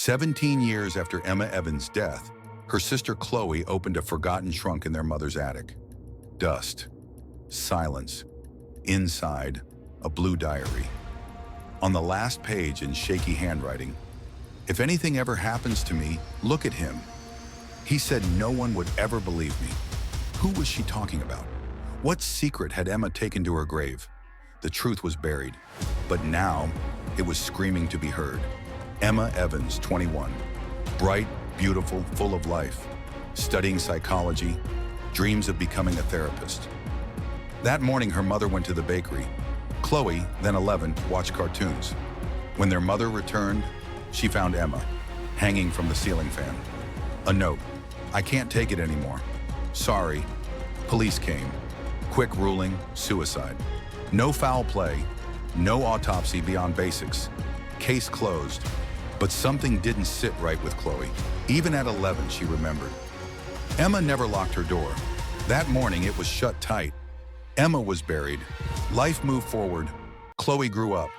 17 years after Emma Evans' death, her sister Chloe opened a forgotten trunk in their mother's attic. Dust. Silence. Inside, a blue diary. On the last page in shaky handwriting, "If anything ever happens to me, look at him. He said no one would ever believe me." Who was she talking about? What secret had Emma taken to her grave? The truth was buried, but now it was screaming to be heard. Emma Evans, 21. Bright, beautiful, full of life. Studying psychology, dreams of becoming a therapist. That morning, her mother went to the bakery. Chloe, then 11, watched cartoons. When their mother returned, she found Emma, hanging from the ceiling fan. A note: "I can't take it anymore. Sorry." Police came. Quick ruling: suicide. No foul play, no autopsy beyond basics. Case closed. But something didn't sit right with Chloe. Even at 11, she remembered. Emma never locked her door. That morning, it was shut tight. Emma was buried. Life moved forward. Chloe grew up.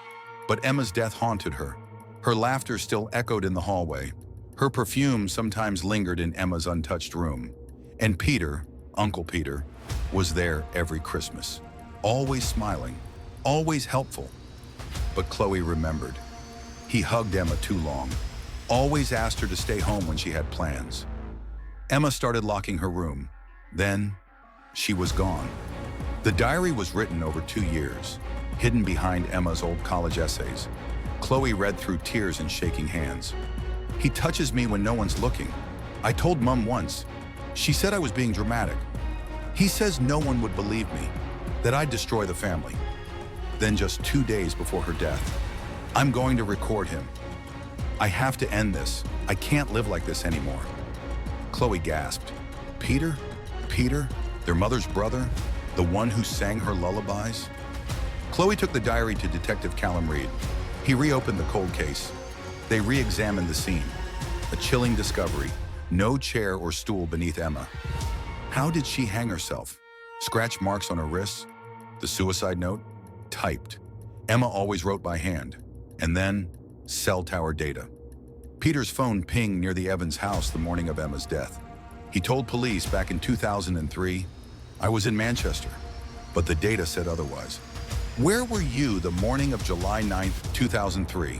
But Emma's death haunted her. Her laughter still echoed in the hallway. Her perfume sometimes lingered in Emma's untouched room. And Peter, Uncle Peter, was there every Christmas. Always smiling, always helpful. But Chloe remembered. He hugged Emma too long, always asked her to stay home when she had plans. Emma started locking her room. Then, she was gone. The diary was written over 2 years, hidden behind Emma's old college essays. Chloe read through tears and shaking hands. "He touches me when no one's looking. I told Mom once. She said I was being dramatic. He says no one would believe me, that I'd destroy the family." Then just 2 days before her death, "I'm going to record him. I have to end this. I can't live like this anymore." Chloe gasped. Peter? Peter? Their mother's brother? The one who sang her lullabies? Chloe took the diary to Detective Callum Reid. He reopened the cold case. They re-examined the scene. A chilling discovery: no chair or stool beneath Emma. How did she hang herself? Scratch marks on her wrists? The suicide note? Typed. Emma always wrote by hand. And then, cell tower data. Peter's phone pinged near the Evans house the morning of Emma's death. He told police back in 2003, "I was in Manchester," but the data said otherwise. "Where were you the morning of July 9th, 2003?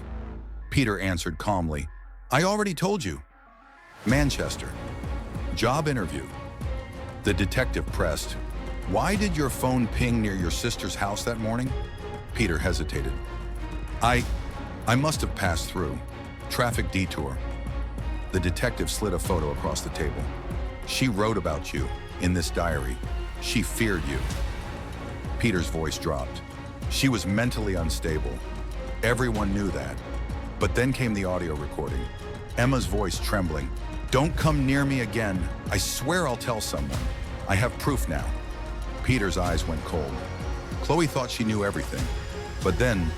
Peter answered calmly, "I already told you. Manchester. Job interview." The detective pressed, "Why did your phone ping near your sister's house that morning?" Peter hesitated. I must have passed through. Traffic detour." The detective slid a photo across the table. "She wrote about you in this diary. She feared you." Peter's voice dropped. She was mentally unstable. Everyone knew that. But then came the audio recording. Emma's voice trembling. "Don't come near me again. I swear I'll tell someone. I have proof now." Peter's eyes went cold. Chloe thought she knew everything. But then,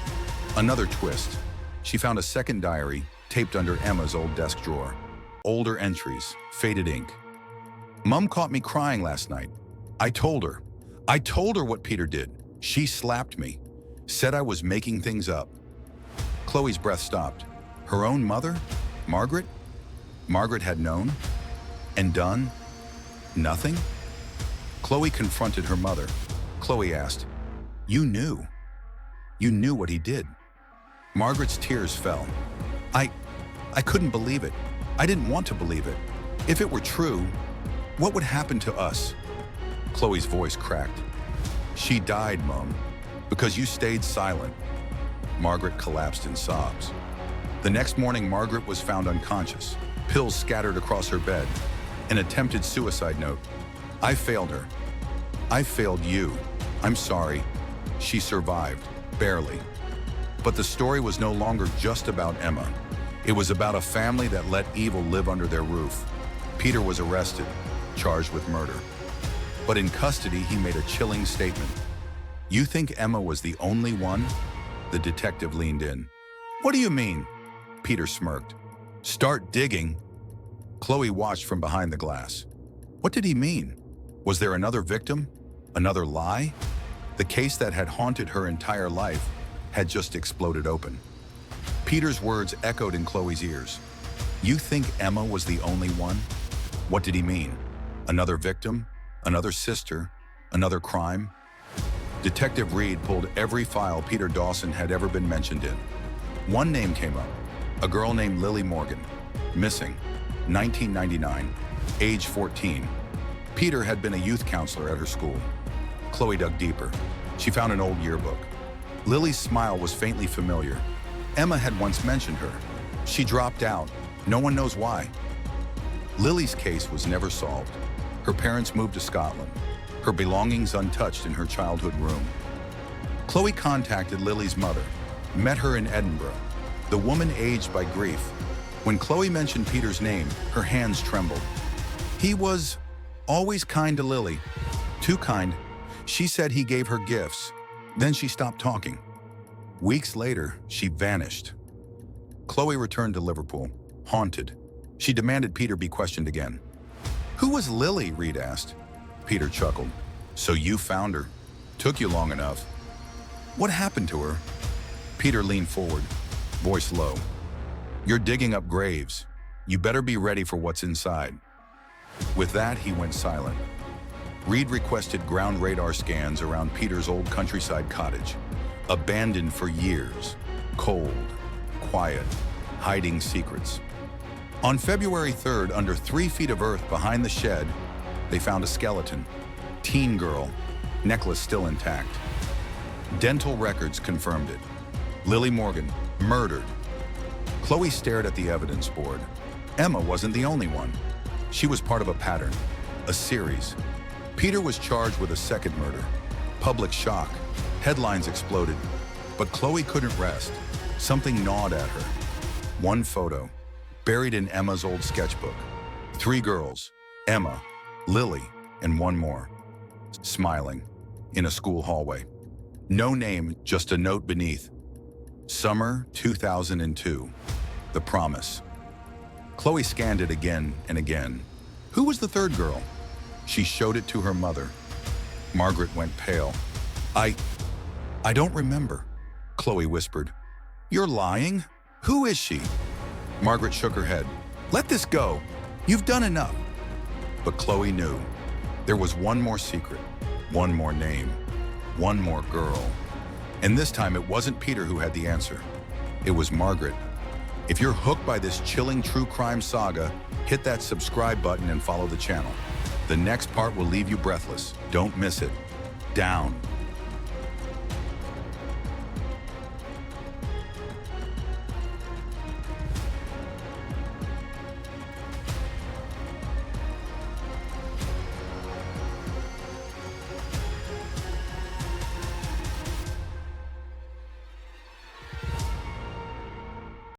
another twist. She found a second diary taped under Emma's old desk drawer. Older entries, faded ink. "Mom caught me crying last night. I told her what Peter did. She slapped me, said I was making things up." Chloe's breath stopped. Her own mother? Margaret? Margaret had known? And done? Nothing? Chloe confronted her mother. Chloe asked, "You knew? You knew what he did?" Margaret's tears fell. I couldn't believe it. I didn't want to believe it. If it were true, what would happen to us?" Chloe's voice cracked. "She died, Mom, because you stayed silent." Margaret collapsed in sobs. The next morning, Margaret was found unconscious, pills scattered across her bed, an attempted suicide note. "I failed her. I failed you. I'm sorry." She survived, barely. But the story was no longer just about Emma. It was about a family that let evil live under their roof. Peter was arrested, charged with murder. But in custody, he made a chilling statement. "You think Emma was the only one?" The detective leaned in. "What do you mean?" Peter smirked. "Start digging." Chloe watched from behind the glass. What did he mean? Was there another victim? Another lie? The case that had haunted her entire life had just exploded open. Peter's words echoed in Chloe's ears. You think Emma was the only one? What did he mean? Another victim? Another sister? Another crime? Detective Reid pulled every file Peter Dawson had ever been mentioned in. One name came up, a girl named Lily Morgan, missing, 1999, age 14. Peter had been a youth counselor at her school. Chloe dug deeper. She found an old yearbook. Lily's smile was faintly familiar. Emma had once mentioned her. She dropped out. No one knows why. Lily's case was never solved. Her parents moved to Scotland, her belongings untouched in her childhood room. Chloe contacted Lily's mother, met her in Edinburgh. The woman aged by grief. When Chloe mentioned Peter's name, her hands trembled. He was always kind to Lily. Too kind. She said he gave her gifts. Then she stopped talking. Weeks later, she vanished. Chloe returned to Liverpool, haunted. She demanded Peter be questioned again. "Who was Lily?" Reid asked. Peter chuckled. "So you found her. Took you long enough. What happened to her?" Peter leaned forward, voice low. "You're digging up graves. You better be ready for what's inside." With that, he went silent. Reid requested ground radar scans around Peter's old countryside cottage, abandoned for years, cold, quiet, hiding secrets. On February 3rd, under 3 feet of earth behind the shed, they found a skeleton. Teen girl, necklace still intact. Dental records confirmed it. Lily Morgan, murdered. Chloe stared at the evidence board. Emma wasn't the only one. She was part of a pattern, a series. Peter was charged with a second murder. Public shock. Headlines exploded. But Chloe couldn't rest. Something gnawed at her. One photo, buried in Emma's old sketchbook. 3 girls, Emma, Lily, and one more, smiling, in a school hallway. No name, just a note beneath. Summer 2002. The promise. Chloe scanned it again and again. Who was the third girl? She showed it to her mother. Margaret went pale. I don't remember, Chloe whispered. "You're lying? Who is she?" Margaret shook her head. "Let this go. You've done enough." But Chloe knew. There was one more secret, one more name, one more girl. And this time it wasn't Peter who had the answer. It was Margaret. If you're hooked by this chilling true crime saga, hit that subscribe button and follow the channel. The next part will leave you breathless. Don't miss it. Down.